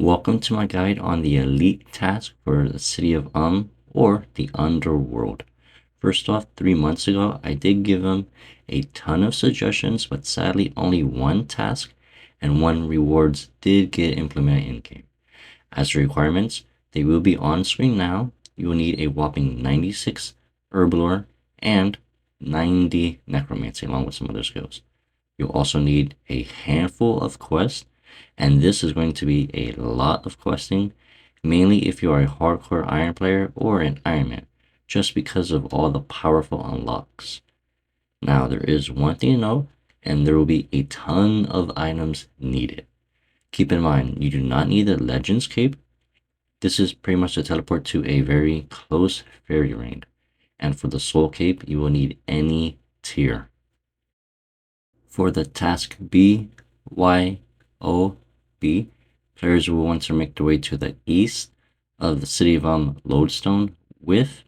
Welcome to my guide on the elite task for the city of or the Underworld. First off, 3 months ago, I did give him a ton of suggestions, but sadly only one task and one rewards did get implemented in game. As for requirements, they will be on screen now. You will need a whopping 96 herblore and 90 necromancy along with some other skills. You'll also need a handful of quests, and this is going to be a lot of questing, mainly if you are a hardcore Iron player or an Iron Man, just because of all the powerful unlocks. Now, there is one thing to know, and there will be a ton of items needed. Keep in mind, you do not need the Legends Cape. This is pretty much to teleport to a very close fairy ring. And for the Soul Cape, you will need any tier. For the task B.Y.O.B, players will want to make their way to the east of the city of Lodestone with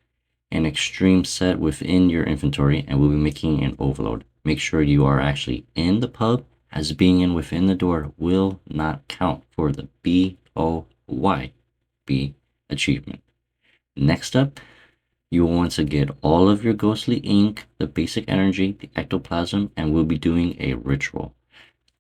an extreme set within your inventory and will be making an overload. Make sure you are actually in the pub, as being in within the door will not count for the B.O.Y.B achievement. Next up, you will want to get all of your ghostly ink, the basic energy, the ectoplasm, and we'll be doing a ritual.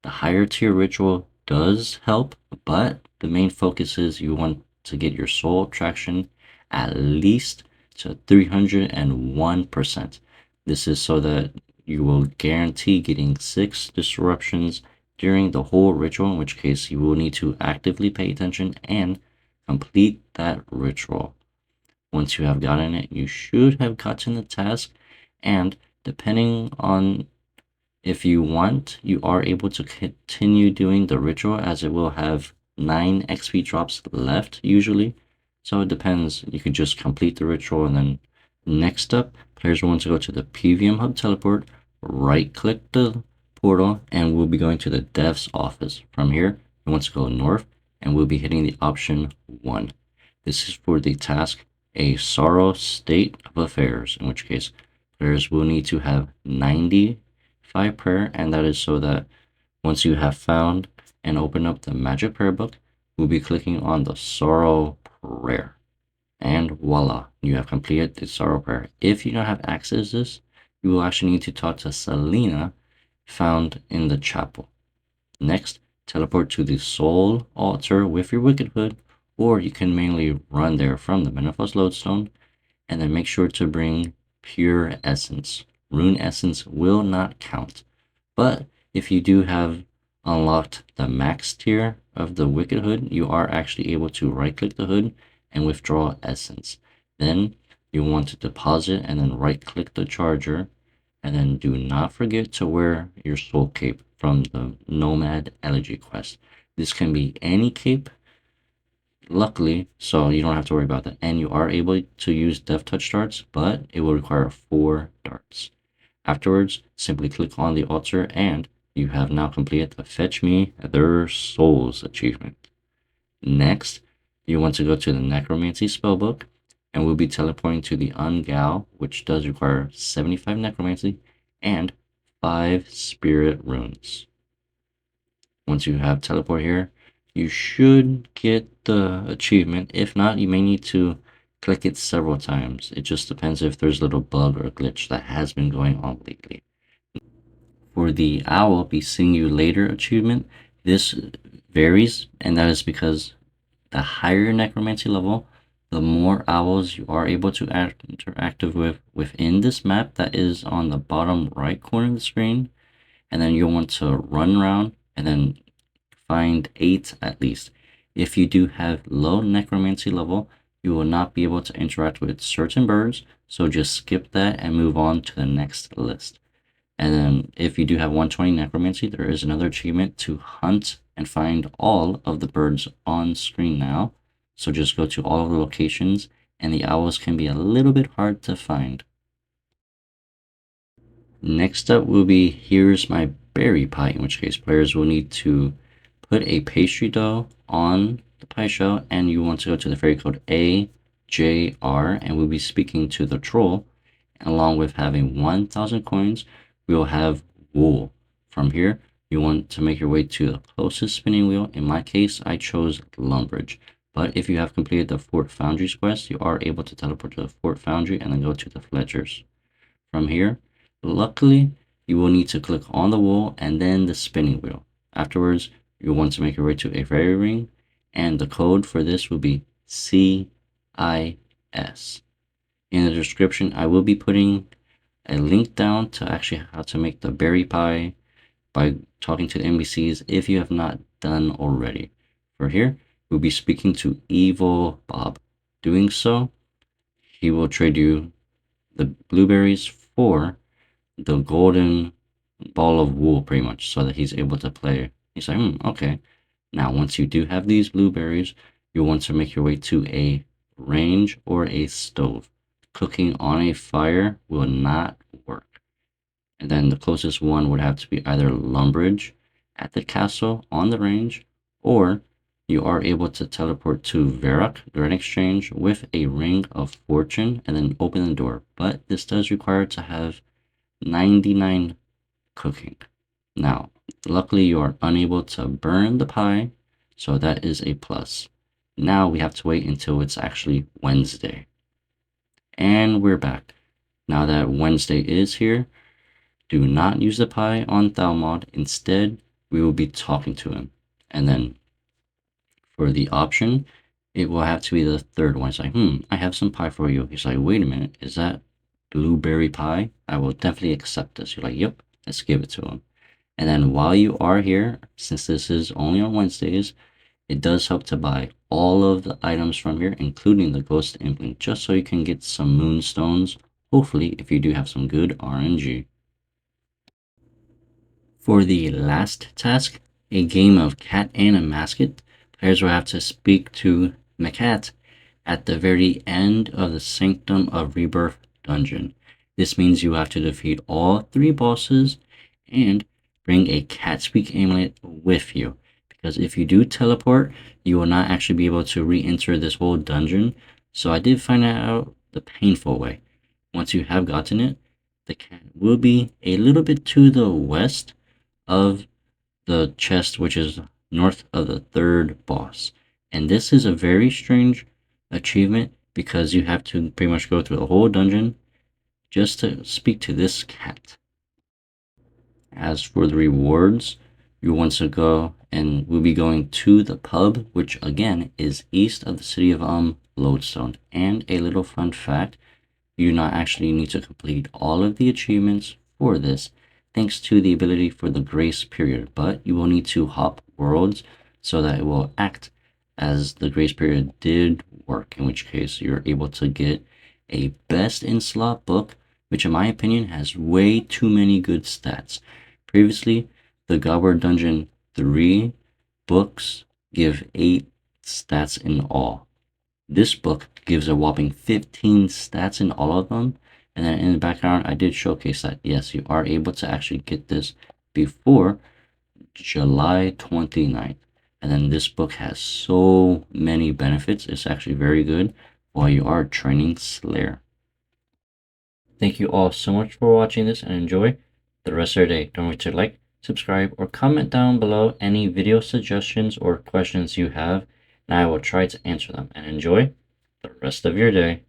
The higher tier ritual does help, but the main focus is you want to get your soul attraction at least to 301%. This is so that you will guarantee getting 6 disruptions during the whole ritual, in which case you will need to actively pay attention and complete that ritual. Once you have gotten it, you should have gotten the task, and depending on if you want, you are able to continue doing the ritual, as it will have 9 XP drops left usually. So it depends. You could just complete the ritual, and then next up, players will want to go to the PVM hub teleport, right click the portal, and we'll be going to the dev's office. From here, you want to go north, and we'll be hitting the option 1. This is for the task A Sorrow State of Affairs, in which case players will need to have 95 prayer, and that is so that once you have found and open up the magic prayer book, we'll be clicking on the Sorrow Prayer. And voila, you have completed the Sorrow Prayer. If you don't have access to this, you will actually need to talk to Selena, found in the chapel. Next, teleport to the Soul Altar with your Wicked Hood, or you can mainly run there from the Menopause Lodestone, and then make sure to bring Pure Essence. Rune Essence will not count, but if you do have unlocked the max tier of the Wicked Hood, you are actually able to right click the hood and withdraw Essence. Then you want to deposit and then right click the charger, and then do not forget to wear your soul cape from the Nomad Elegy quest. This can be any cape, luckily, so you don't have to worry about that. And you are able to use Death Touch darts, but it will require 4 darts. Afterwards, simply click on the altar and you have now completed the Fetch Me Their Souls achievement. Next, you want to go to the Necromancy spellbook, and we'll be teleporting to the Ungal, which does require 75 Necromancy and 5 Spirit Runes. Once you have teleport here, you should get the achievement. If not, you may need to click it several times. It just depends if there's a little bug or glitch that has been going on lately. For the Owl Be Seeing You Later achievement, this varies, and that is because the higher necromancy level, the more owls you are able to interact with within this map that is on the bottom right corner of the screen. And then you'll want to run around and then find 8 at least. If you do have low necromancy level, you will not be able to interact with certain birds, so just skip that and move on to the next list. And then if you do have 120 necromancy, there is another achievement to hunt and find all of the birds on screen now. So just go to all of the locations, and the owls can be a little bit hard to find. Next up will be Here's My Berry Pie, in which case players will need to put a pastry dough on the pie shell, and you want to go to the fairy code AJR, and we'll be speaking to the troll. Along with having 1,000 coins, we will have wool. From here, you want to make your way to the closest spinning wheel. In my case, I chose Lumbridge. But if you have completed the Fort Foundry's quest, you are able to teleport to the Fort Foundry and then go to the Fletchers. From here, luckily, you will need to click on the wool and then the spinning wheel. Afterwards, you'll want to make your way to a fairy ring, and the code for this will be CIS. In the description, I will be putting a link down to actually how to make the berry pie by talking to the NPCs if you have not done already. For here, we'll be speaking to Evil Bob. Doing so, he will trade you the blueberries for the golden ball of wool, pretty much, so that he's able to play. He's like, okay. Now, once you do have these blueberries, you'll want to make your way to a range or a stove. Cooking on a fire will not work. And then the closest one would have to be either Lumbridge at the castle on the range, or you are able to teleport to Varrock during exchange with a ring of fortune and then open the door. But this does require to have 99 cooking. Now, luckily you are unable to burn the pie, so that is a plus. Now we have to wait until it's actually Wednesday. And we're back. Now that Wednesday is here, do not use the pie on Thalmod. Instead, we will be talking to him. And then for the option, it will have to be the third one. It's like, I have some pie for you. He's like, wait a minute, is that blueberry pie? I will definitely accept this. You're like, yep, let's give it to him. And then while you are here, since this is only on Wednesdays, it does help to buy all of the items from here, including the Ghost Implant, just so you can get some moonstones, hopefully, if you do have some good RNG. For the last task, a game of cat and Amascut, players will have to speak to the cat at the very end of the Sanctum of Rebirth dungeon. This means you have to defeat all 3 bosses and bring a Catspeak amulet with you. Because if you do teleport, you will not actually be able to re-enter this whole dungeon. So I did find out the painful way. Once you have gotten it, the cat will be a little bit to the west of the chest, which is north of the 3rd boss. And this is a very strange achievement because you have to pretty much go through the whole dungeon just to speak to this cat. As for the rewards, you want to go and we'll be going to the pub, which again is east of the city of Lodestone. And a little fun fact, you do not actually need to complete all of the achievements for this, thanks to the ability for the grace period, but you will need to hop worlds so that it will act as the grace period did work, in which case you're able to get a best in slot book, which in my opinion has way too many good stats. Previously, the Godward Dungeon 3 books give 8 stats in all. This book gives a whopping 15 stats in all of them. And then in the background, I did showcase that, yes, you are able to actually get this before July 29th. And then this book has so many benefits. It's actually very good while you are training Slayer. Thank you all so much for watching this and enjoy the rest of your day. Don't forget to like, subscribe, or comment down below any video suggestions or questions you have, and I will try to answer them. And enjoy the rest of your day.